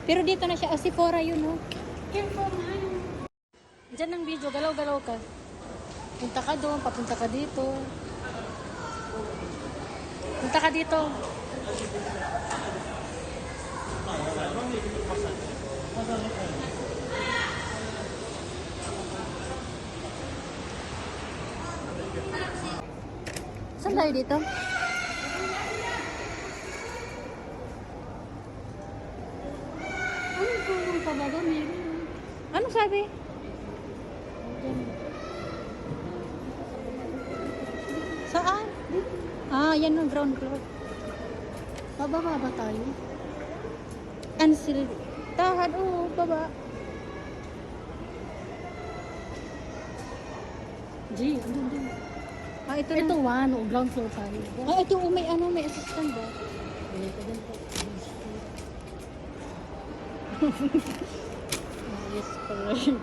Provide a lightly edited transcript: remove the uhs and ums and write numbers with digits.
Pero dito na siya. Sephora yun, no? Careful, man. Diyan ng video, galaw-galaw ka. Punta ka doon, papunta ka dito. Punta ka dito. Saan tayo dito? Ano po yung pabaga? Meron. Ano sabi? Saan? Ah, yan yung ground floor. Bababa ba tayo? Cancel. Tahan, oo, baba. G, ano din? Ah, ito Ito na. one, o ground floor tayo. Ah, ito, oh, may ano, may assistant ba? Ito din po. Yes, correct.